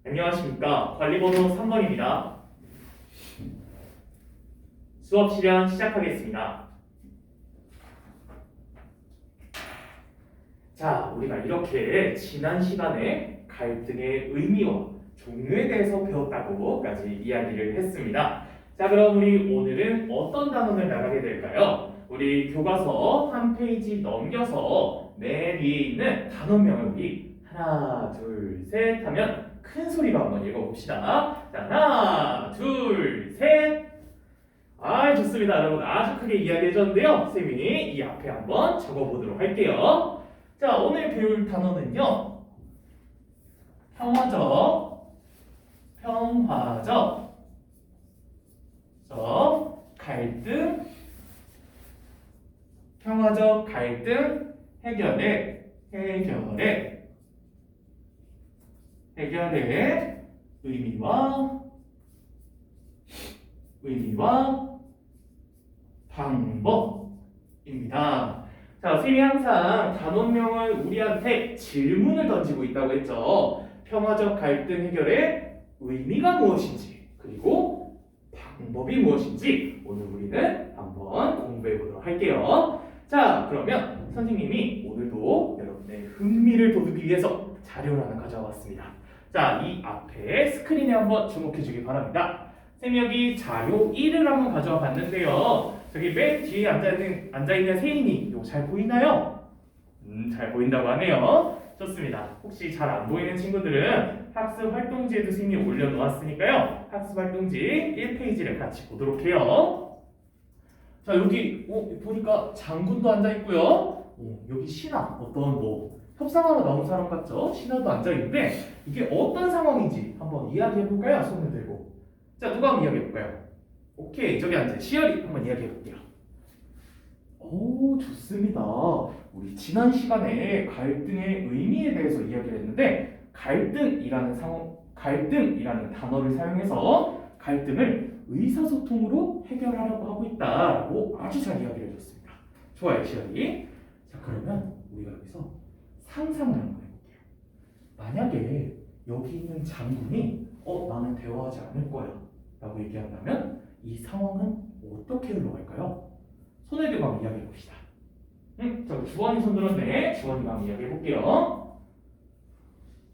안녕하십니까. 관리번호 3번입니다. 수업 실현 시작하겠습니다. 자, 우리가 이렇게 지난 시간에 갈등의 의미와 종류에 대해서 배웠다고까지 이야기를 했습니다. 자, 그럼 우리 오늘은 어떤 단원을 나가게 될까요? 우리 교과서 한 페이지 넘겨서 맨 위에 있는 단원명을 우리 하나, 둘, 셋 하면 큰 소리로 한번 읽어봅시다. 자, 하나, 둘, 셋. 아, 좋습니다. 여러분 아주 크게 이야기해줬는데요. 쌤이 이 앞에 한번 적어보도록 할게요. 자, 오늘 배울 단어는요. 평화적, 갈등, 평화적 갈등 해결의 의미와 방법입니다. 자, 쌤이 항상 단원명을 우리한테 질문을 던지고 있다고 했죠. 평화적 갈등 해결의 의미가 무엇인지, 그리고 방법이 무엇인지 오늘 우리는 한번 공부해 보도록 할게요. 자, 그러면 선생님이 오늘도 여러분의 흥미를 돋우기 위해서 자료를 하나 가져와 봤습니다. 자, 이 앞에 스크린에 한번 주목해 주기 바랍니다. 쌤이 여기 자료 1을 한번 가져와 봤는데요. 저기 맨 뒤에 앉아있는 세인이 이거 잘 보이나요? 잘 보인다고 하네요. 좋습니다. 혹시 잘 안 보이는 친구들은 학습 활동지에도 쌤이 올려놓았으니까요. 학습 활동지 1페이지를 같이 보도록 해요. 자, 여기 보니까 장군도 앉아있고요. 여기 신하, 어떤 협상하러 나온 사람 같죠? 신하도 앉아있는데 이게 어떤 상황인지 한번 이야기해볼까요? 손을 들고. 자, 누가 한번 이야기해볼까요? 오케이, 저기 앉아 시열이 한번 이야기해볼게요. 오, 좋습니다. 우리 지난 시간에 갈등의 의미에 대해서 이야기를 했는데 갈등이라는 단어를 사용해서 갈등을 의사소통으로 해결하려고 하고 있다라고 아주 잘 이야기를 해줬습니다. 좋아요, 시열이. 자, 그러면 우리가 여기서 상상을 한번 해볼게요. 만약에 여기 있는 장군이 나는 대화하지 않을 거야 라고 얘기한다면 이 상황은 어떻게 흘러갈까요? 손을 들고 한번 이야기해 봅시다. 자, 주원이 손 들었네. 주원이가 한번 이야기해 볼게요.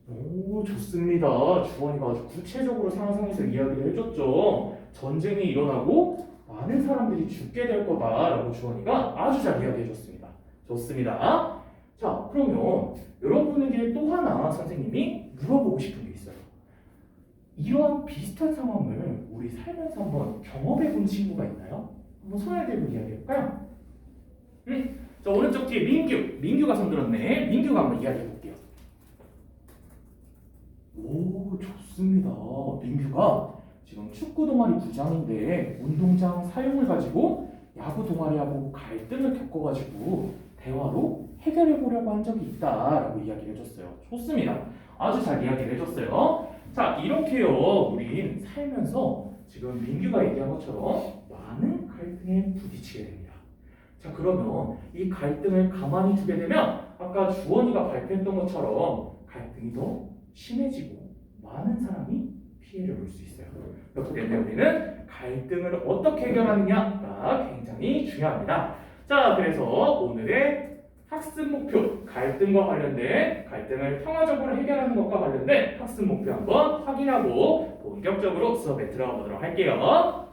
오, 좋습니다. 주원이가 아주 구체적으로 상상해서 이야기를 해줬죠. 전쟁이 일어나고 많은 사람들이 죽게 될 거다라고 주원이가 아주 잘 이야기해 줬습니다. 좋습니다. 자, 그러면 여러분에게 또 하나 선생님이 물어보고 싶은 게 있어요. 이러한 비슷한 상황을 우리 살면서 한번 경험해 본 친구가 있나요? 한번 손을 들고 이야기해볼까요? 자, 오른쪽 뒤에 민규가 손 들었네. 민규가 한번 이야기해볼게요. 오, 좋습니다. 민규가 지금 축구 동아리 부장인데 운동장 사용을 가지고 야구 동아리하고 갈등을 겪어가지고 대화로 해결해 보려고 한 적이 있다라고 이야기를 해줬어요. 좋습니다. 아주 잘 이야기를 해줬어요. 자, 이렇게요. 우린 살면서 지금 민규가 얘기한 것처럼 많은 갈등에 부딪히게 됩니다. 자, 그러면 이 갈등을 가만히 두게 되면 아까 주원이가 발표했던 것처럼 갈등이 더 심해지고 많은 사람이 피해를 볼 수 있어요. 그렇기 때문에 우리는 갈등을 어떻게 해결하느냐가 굉장히 중요합니다. 자, 그래서 오늘의 학습 목표, 갈등과 관련된 갈등을 평화적으로 해결하는 것과 관련된 학습 목표 한번 확인하고 본격적으로 수업에 들어가 보도록 할게요.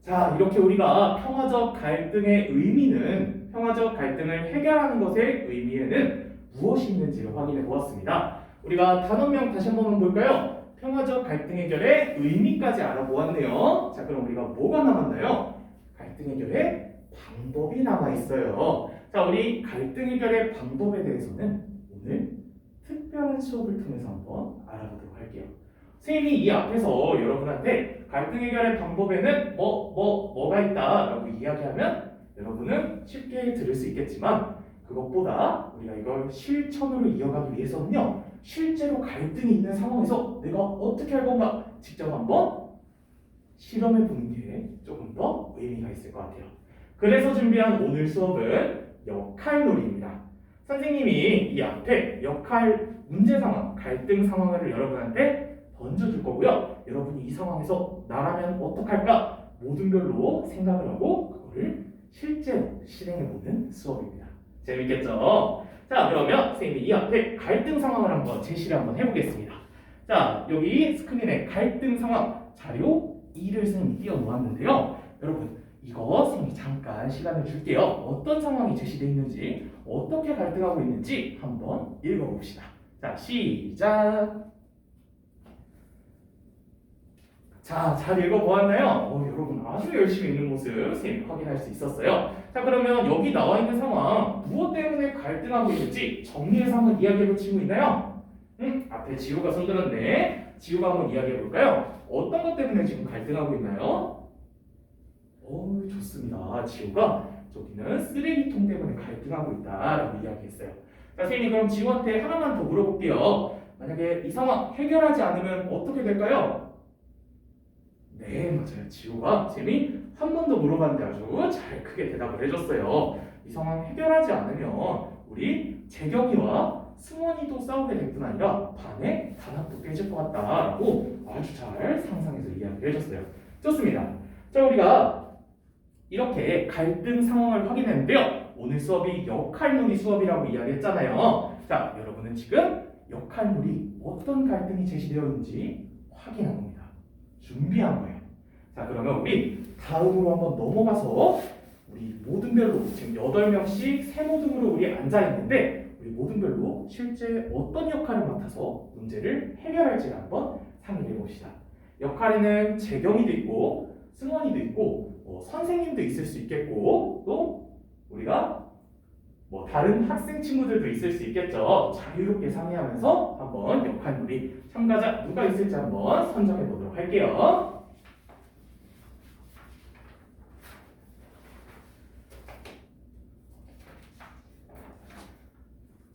자, 이렇게 우리가 평화적 갈등의 의미는, 평화적 갈등을 해결하는 것의 의미에는 무엇이 있는지를 확인해 보았습니다. 우리가 단원명 다시 한번 볼까요? 평화적 갈등 해결의 의미까지 알아보았네요. 자, 그럼 우리가 뭐가 남았나요? 갈등 해결의 방법이 남아 있어요. 자, 우리 갈등 해결의 방법에 대해서는 오늘 특별한 수업을 통해서 한번 알아보도록 할게요. 선생님이 이 앞에서 여러분한테 갈등 해결의 방법에는 뭐가 있다라고 이야기하면 여러분은 쉽게 들을 수 있겠지만 그것보다 우리가 이걸 실천으로 이어가기 위해서는요, 실제로 갈등이 있는 상황에서 내가 어떻게 할 건가 직접 한번 실험해 보는 게 조금 더 의미가 있을 것 같아요. 그래서 준비한 오늘 수업은 역할놀이입니다. 선생님이 이 앞에 역할, 문제 상황, 갈등 상황을 여러분한테 던져줄 거고요. 여러분이 이 상황에서 나라면 어떡할까? 모든 별로 생각을 하고 그거를 실제로 실행해보는 수업입니다. 재밌겠죠? 자, 그러면 선생님이 이 앞에 갈등 상황을 한번 제시를 한번 해보겠습니다. 자, 여기 스크린에 갈등 상황 자료 2를 선생님이 띄워놓았는데요. 여러분, 이거 선생님이 잠깐 시간을 줄게요. 어떤 상황이 제시되어 있는지, 어떻게 갈등하고 있는지 한번 읽어봅시다. 자, 시작! 자, 잘 읽어보았나요? 여러분 아주 열심히 읽는 모습 선생님이 확인할 수 있었어요. 자, 그러면 여기 나와 있는 상황 무엇 때문에 갈등하고 있는지 정리해서 한번 이야기해볼 친구 있나요? 앞에 지우가 손들었네. 지우가 한번 이야기해볼까요? 어떤 것 때문에 지금 갈등하고 있나요? 좋습니다. 지우가 저기는 쓰레기통 때문에 갈등하고 있다라고 이야기했어요. 자, 선생님이 그럼 지우한테 하나만 더 물어볼게요. 만약에 이 상황 해결하지 않으면 어떻게 될까요? 네, 맞아요. 지우가 쌤이 한 번 더 물어봤는데 아주 잘 크게 대답을 해줬어요. 이 상황 해결하지 않으면 우리 재경이와 승원이도 싸우게 될 뿐 아니라 반의 단합도 깨질 것 같다라고 아주 잘 상상해서 이야기를 해줬어요. 좋습니다. 자, 우리가 이렇게 갈등 상황을 확인했는데요. 오늘 수업이 역할놀이 수업이라고 이야기했잖아요. 자, 여러분은 지금 역할놀이 어떤 갈등이 제시되어 있는지 확인한 겁니다. 준비한 거예요. 자, 그러면 우리 다음으로 한번 넘어가서 우리 모든 별로 지금 8명씩 세모등으로 우리 앉아 있는데 우리 모든 별로 실제 어떤 역할을 맡아서 문제를 해결할지를 한번 상의해 봅시다. 역할에는 재경이도 있고 승원이도 있고 선생님도 있을 수 있겠고 또 우리가 다른 학생 친구들도 있을 수 있겠죠. 자유롭게 상의하면서 한번 역할놀이 참가자 누가 있을지 한번 선정해 보도록 할게요.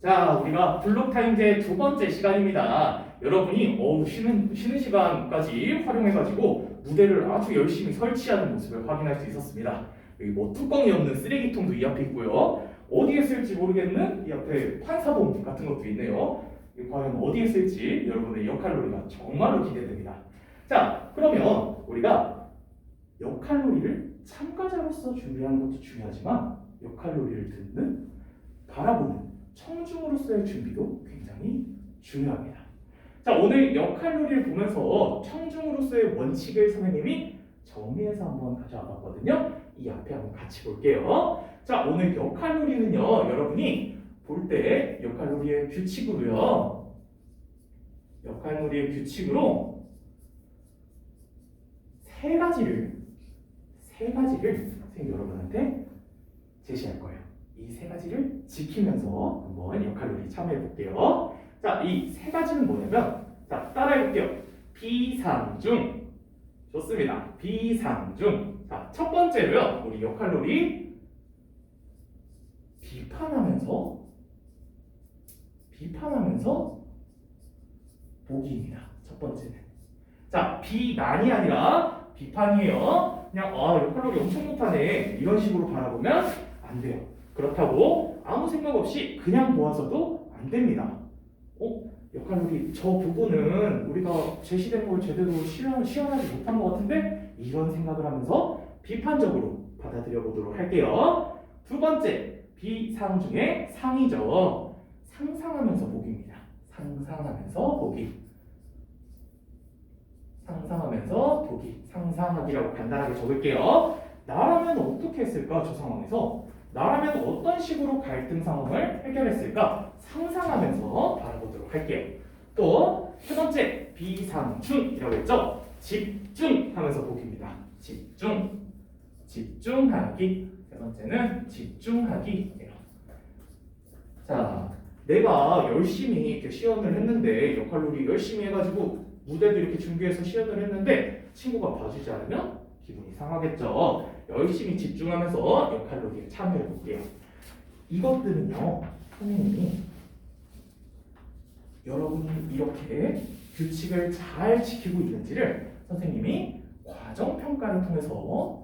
자, 우리가 블록타임제 두 번째 시간입니다. 여러분이 쉬는 시간까지 활용해가지고 무대를 아주 열심히 설치하는 모습을 확인할 수 있었습니다. 여기 뚜껑이 없는 쓰레기통도 이 앞에 있고요. 어디에 쓸지 모르겠는 이 앞에 판사봉 같은 것도 있네요. 과연 어디에 쓸지 여러분의 역할놀이가 정말로 기대됩니다. 자, 그러면 우리가 역할놀이를 참가자로서 준비하는 것도 중요하지만 역할놀이를 듣는, 바라보는 청중으로서의 준비도 굉장히 중요합니다. 자, 오늘 역할놀이를 보면서 청중으로서의 원칙을 선생님이 정리해서 한번 가져와 봤거든요. 이 앞에 한번 같이 볼게요. 자, 오늘 역할놀이는요, 여러분이 볼 때 역할놀이의 규칙으로요, 역할놀이의 규칙으로 세 가지를 선생님 여러분한테 제시할 거예요. 이 세 가지를 지키면서 한번 역할놀이 참여해 볼게요. 자, 이 세 가지는 뭐냐면, 자, 따라해 볼게요. 비상중. 좋습니다. 비상중. 자, 첫 번째로요, 우리 역할놀이 비판하면서 보기입니다. 첫 번째는. 자, 비난이 아니라 비판이에요. 그냥 역할놀이 엄청 못하네 이런 식으로 바라보면 안 돼요. 그렇다고 아무 생각 없이 그냥 보아서도 안 됩니다. 역할놀이 저 부분은 우리가 제시된 걸 제대로 시연하지 못한 것 같은데, 이런 생각을 하면서 비판적으로 받아들여 보도록 할게요. 두 번째, 비상 중에 상이죠. 상상하면서 보기입니다. 상상하면서 보기. 상상하면서 보기. 상상하기라고 간단하게 적을게요. 나라면 어떻게 했을까? 저 상황에서 나라면 어떤 식으로 갈등 상황을 해결했을까? 상상하면서 바라보도록 할게요. 또 세 번째, 비상중이라고 했죠? 집중하면서 보기입니다. 집중하기. 세 번째는 집중하기예요. 자, 내가 열심히 이렇게 시연을 했는데, 역할놀이 열심히 해가지고 무대도 이렇게 준비해서 시연을 했는데 친구가 봐주지 않으면 기분이 상하겠죠. 열심히 집중하면서 역할놀이에 참여해 볼게요. 이것들은요, 선생님이 여러분이 이렇게 규칙을 잘 지키고 있는지를 선생님이 과정평가를 통해서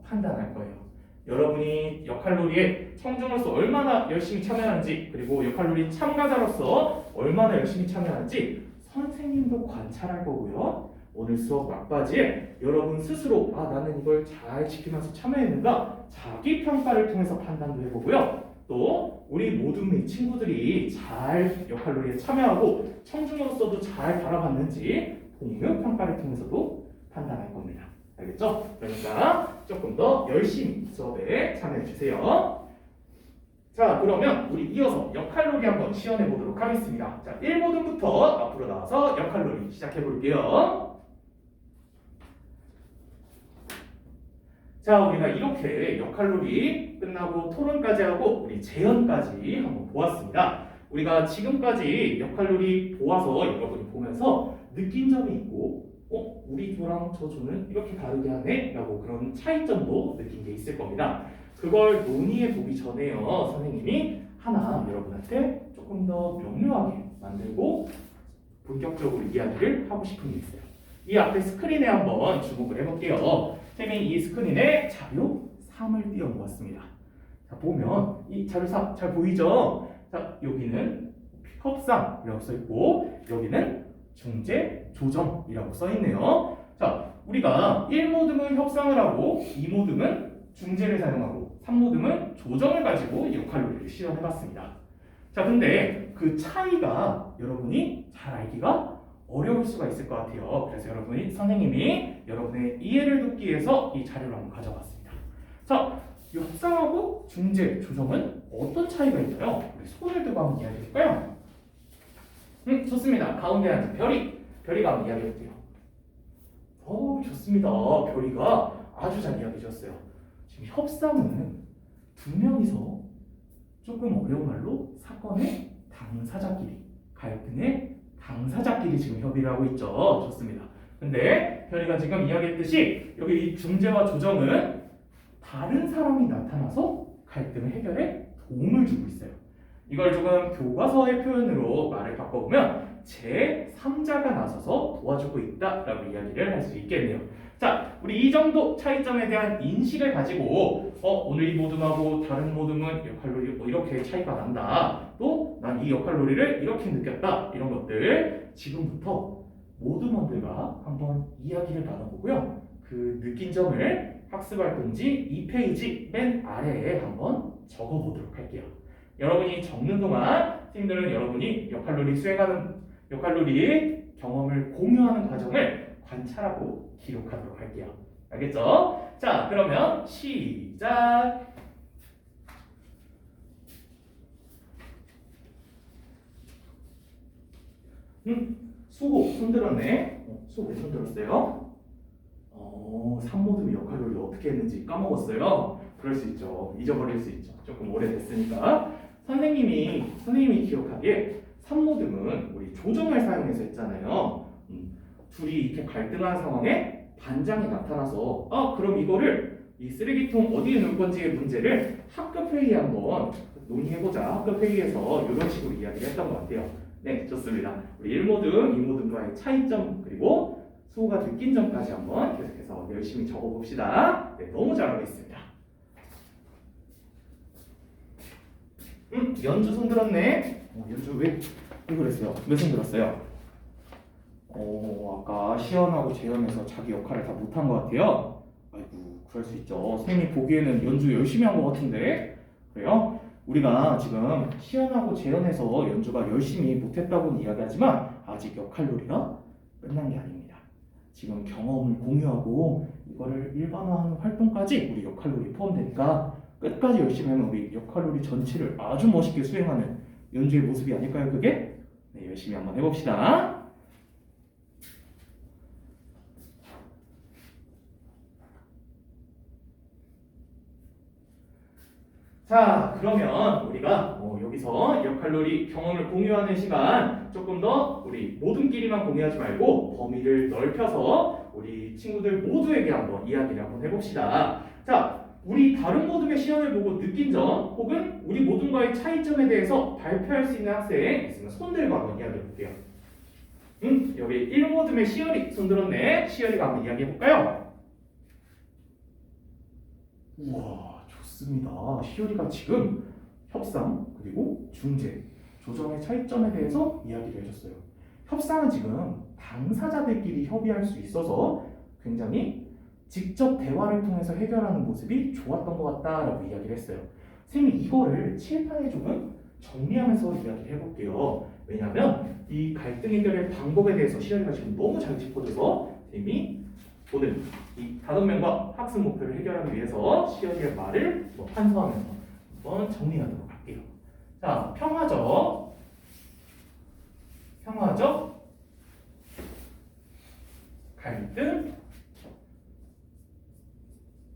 판단할 거예요. 여러분이 역할놀이에 청중으로서 얼마나 열심히 참여하는지 그리고 역할놀이 참가자로서 얼마나 열심히 참여하는지 선생님도 관찰할 거고요. 오늘 수업 막바지에 여러분 스스로 나는 이걸 잘 지키면서 참여했는가 자기 평가를 통해서 판단도 해보고요. 또 우리 모든 친구들이 잘 역할놀이에 참여하고 청중으로서도 잘 바라봤는지 동료 평가를 통해서도 판단할 겁니다. 알겠죠? 그러니까 조금 더 열심히 수업에 참여해 주세요. 자, 그러면 우리 이어서 역할놀이 한번 시연해 보도록 하겠습니다. 자, 1모듬부터 앞으로 나와서 역할놀이 시작해 볼게요. 자, 우리가 이렇게 역할놀이 끝나고 토론까지 하고 우리 재연까지 한번 보았습니다. 우리가 지금까지 역할놀이 보아서 여러분이 보면서 느낀 점이 있고 우리 조랑 저 조는 이렇게 다르게 하네? 라고 그런 차이점도 느낀 게 있을 겁니다. 그걸 논의해 보기 전에요. 선생님이 하나 여러분한테 조금 더 명료하게 만들고 본격적으로 이야기를 하고 싶은 게 있어요. 이 앞에 스크린에 한번 주목을 해볼게요. 선생님이 이 스크린에 자료 3을 띄워 놓았습니다. 자, 보면 이 자료 3 잘 보이죠? 자, 여기는 협상이라고 써 있고 여기는 중재, 조정이라고 써 있네요. 자, 우리가 1모듬은 협상을 하고 2모듬은 중재를 사용하고 3모듬은 조정을 가지고 역할놀이를 시연해 봤습니다. 자, 근데 그 차이가 여러분이 잘 알기가 어려울 수가 있을 것 같아요. 그래서 선생님이 여러분의 이해를 돕기 위해서 이 자료를 한번 가져왔습니다. 자, 이 협상하고 중재, 조정은 어떤 차이가 있나요? 우리 손을 들고 한번 이야기해 볼까요? 좋습니다. 가운데 앉은 별이가 한번 이야기해 볼게요. 좋습니다. 별이가 아주 잘 이야기해 주셨어요. 지금 협상은 두 명이서 조금 어려운 말로 사건의 당사자끼리, 갈등의 당사자끼리 지금 협의를 하고 있죠. 좋습니다. 근데 별이가 지금 이야기했듯이 여기 이 중재와 조정은 다른 사람이 나타나서 갈등을 해결에 도움을 주고 있어요. 이걸 조금 교과서의 표현으로 말을 바꿔보면 제3자가 나서서 도와주고 있다라고 이야기를 할 수 있겠네요. 자, 우리 이 정도 차이점에 대한 인식을 가지고 오늘 이 모듬하고 다른 모듬은 역할놀이 이렇게 차이가 난다. 또 난 이 역할놀이를 이렇게 느꼈다. 이런 것들 지금부터 모듬원들과 한번 이야기를 나눠보고요. 그 느낀 점을 학습할 동지 2페이지 맨 아래에 한번 적어보도록 할게요. 여러분이 적는 동안 선생님들은 여러분이 역할놀이 경험을 공유하는 과정을 관찰하고 기록하도록 할게요. 알겠죠? 자, 그러면 시작! 수고 손들었네. 수고 손들었어요. 3모듬 역할놀이 어떻게 했는지 까먹었어요. 그럴 수 있죠. 잊어버릴 수 있죠. 조금 오래됐으니까. 선생님이 기억하기에 3모듬은 우리 조정을 사용해서 했잖아요. 둘이 이렇게 갈등하는 상황에 반장이 나타나서 그럼 이거를 이 쓰레기통 어디에 놓을 건지의 문제를 학급 회의에 한번 논의해보자. 학급 회의에서 이런 식으로 이야기를 했던 것 같아요. 네, 좋습니다. 우리 1모듬, 2모듬과의 차이점 그리고 수호가 느낀 점까지 한번 계속해서 열심히 적어봅시다. 네, 너무 잘하고 있습니다. 연주 손들었네. 연주 왜 그랬어요? 왜 손들었어요? 아까 시연하고 재연에서 자기 역할을 다 못한 것 같아요. 아이고, 그럴 수 있죠. 선생님이 보기에는 연주 열심히 한 것 같은데. 그래요? 우리가 지금 시연하고 재연에서 연주가 열심히 못했다고는 이야기하지만 아직 역할놀이가 끝난 게 아닙니다. 지금 경험을 공유하고 이거를 일반화하는 활동까지 우리 역할놀이 포함되니까 끝까지 열심히 하면 우리 역할놀이 전체를 아주 멋있게 수행하는 연주의 모습이 아닐까요, 그게? 네, 열심히 한번 해봅시다. 자, 그러면 우리가 여기서 역할놀이 경험을 공유하는 시간 조금 더 우리 모둠끼리만 공유하지 말고 범위를 넓혀서 우리 친구들 모두에게 한번 이야기를 한번 해봅시다. 자, 우리 다른 모둠의 시연을 보고 느낀 점 혹은 우리 모둠과의 차이점에 대해서 발표할 수 있는 학생 있으면 손들고 한번 이야기해 볼게요. 여기 1모둠의 시연이 손들었네. 시연이가 한번 이야기해 볼까요? 우와, 좋습니다. 시열이가 지금 협상 그리고 중재, 조정의 차이점에 대해서 이야기를 해줬어요. 협상은 지금 당사자들끼리 협의할 수 있어서 굉장히 직접 대화를 통해서 해결하는 모습이 좋았던 것 같다라고 이야기를 했어요. 선생님이 이거를 칠판에 조금 정리하면서 이야기를 해볼게요. 왜냐하면 이 갈등 해결의 방법에 대해서 시열이가 지금 너무 잘 짚어줘서 선생님이 오늘 이 5명과 학습 목표를 해결하기 위해서 시열이의 말을 판서하면서 한번 정리하도록 할게요. 자, 평화적 갈등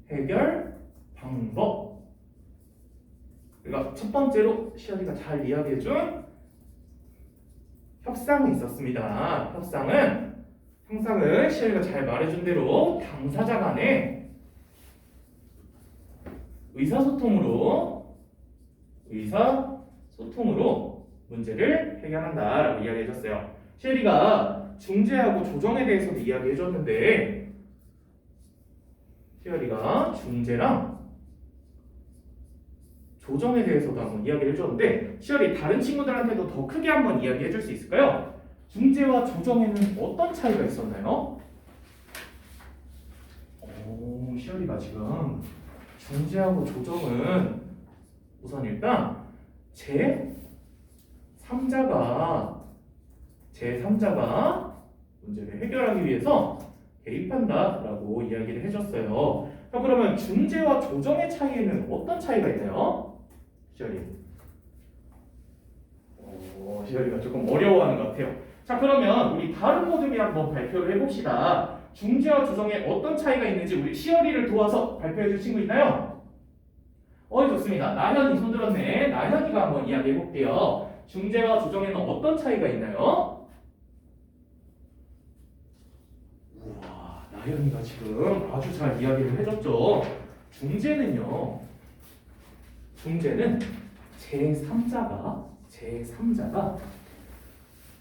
해결 방법. 그러니까 첫 번째로 시열이가 잘 이야기해준 협상이 있었습니다. 형상은 시열이가 잘 말해준 대로 당사자 간의 의사소통으로 문제를 해결한다라고 이야기해줬어요. 시열이가 중재하고 조정에 대해서도 이야기해줬는데 시열이가 중재랑 조정에 대해서도 한번 이야기를 해줬는데 시열이 다른 친구들한테도 더 크게 한번 이야기해줄 수 있을까요? 중재와 조정에는 어떤 차이가 있었나요? 시열이가 지금 중재하고 조정은 우선 일단 제3자가 문제를 해결하기 위해서 개입한다라고 이야기를 해줬어요. 자, 그러면 중재와 조정의 차이에는 어떤 차이가 있나요? 시열이가 조금 어려워하는 것 같아요. 자, 그러면 우리 다른 모둠이 한번 발표를 해봅시다. 중재와 조정에 어떤 차이가 있는지 우리 시열이를 도와서 발표해줄 친구 있나요? 좋습니다. 나현이 손 들었네. 나현이가 한번 이야기해볼게요. 중재와 조정에는 어떤 차이가 있나요? 우와, 나현이가 지금 아주 잘 이야기를 해줬죠. 중재는 제3자가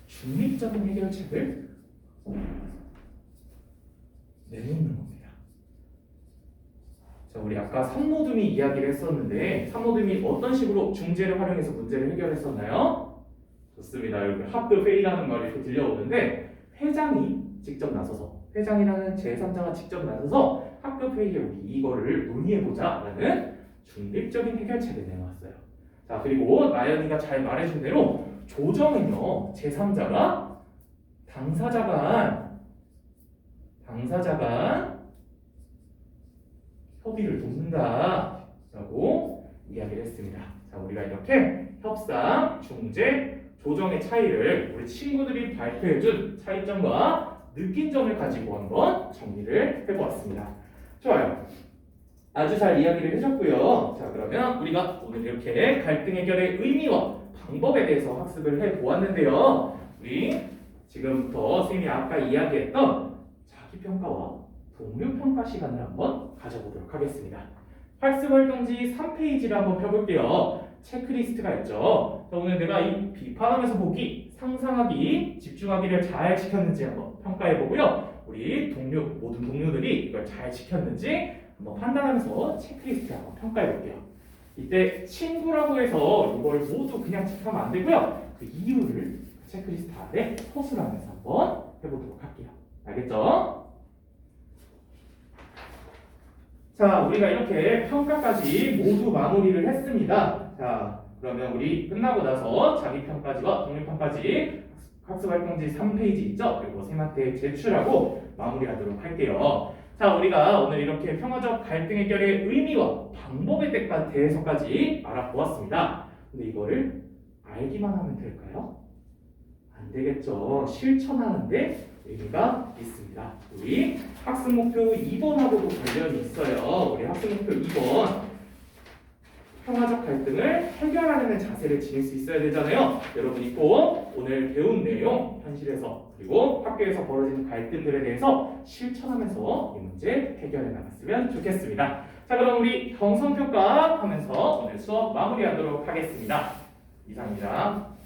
중립적인 해결책을 내놓는 겁니다. 자, 우리 아까 삼모둠이 이야기를 했었는데 삼모둠이 어떤 식으로 중재를 활용해서 문제를 해결했었나요? 좋습니다. 여기 학급 회의라는 말이 이렇게 들려오는데 회장이 직접 나서서 회장이라는 제3자가 직접 나서서 학급 회의에 우리 이거를 논의해보자라는 중립적인 해결책을 내놓았어요. 자, 그리고 나연이가 잘 말해준 대로 조정은요, 제3자가 당사자 간 협의를 돕는다라고 이야기를 했습니다. 자, 우리가 이렇게 협상, 중재, 조정의 차이를 우리 친구들이 발표해준 차이점과 느낀 점을 가지고 한번 정리를 해보았습니다. 좋아요. 아주 잘 이야기를 해줬고요. 자, 그러면 우리가 오늘 이렇게 갈등 해결의 의미와 방법에 대해서 학습을 해보았는데요. 우리 지금부터 선생님이 아까 이야기했던 자기평가와 동료평가 시간을 한번 가져보도록 하겠습니다. 학습활동지 3페이지를 한번 펴볼게요. 체크리스트가 있죠. 자, 오늘 내가 이 비판하면서 보기, 상상하기, 집중하기를 잘 지켰는지 한번 평가해보고요. 우리 모든 동료들이 이걸 잘 지켰는지 한번 판단하면서 체크리스트 한번 평가해볼게요. 이때 친구라고 해서 이거를 모두 그냥 체크하면 안 되고요. 그 이유를 체크리스트 아래 서술하면서 한번 해보도록 할게요. 알겠죠? 자, 우리가 이렇게 평가까지 모두 마무리를 했습니다. 자, 그러면 우리 끝나고 나서 자기평가지와 동료평가지 학습활동지 3페이지 있죠? 그리고 선생님한테 제출하고 마무리하도록 할게요. 자, 우리가 오늘 이렇게 평화적 갈등 해결의 의미와 방법에 대해서까지 알아보았습니다. 근데 이거를 알기만 하면 될까요? 안 되겠죠. 실천하는데 의미가 있습니다. 우리 학습 목표 2번하고도 관련이 있어요. 우리 학습 목표 2번 평화적 갈등을 해결하는 자세를 지닐 수 있어야 되잖아요. 여러분이 꼭 오늘 배운 내용 현실에서 그리고 학교에서 벌어지는 갈등들에 대해서 실천하면서 이 문제 해결해 나갔으면 좋겠습니다. 자, 그럼 우리 경성평가 하면서 오늘 수업 마무리하도록 하겠습니다. 이상입니다.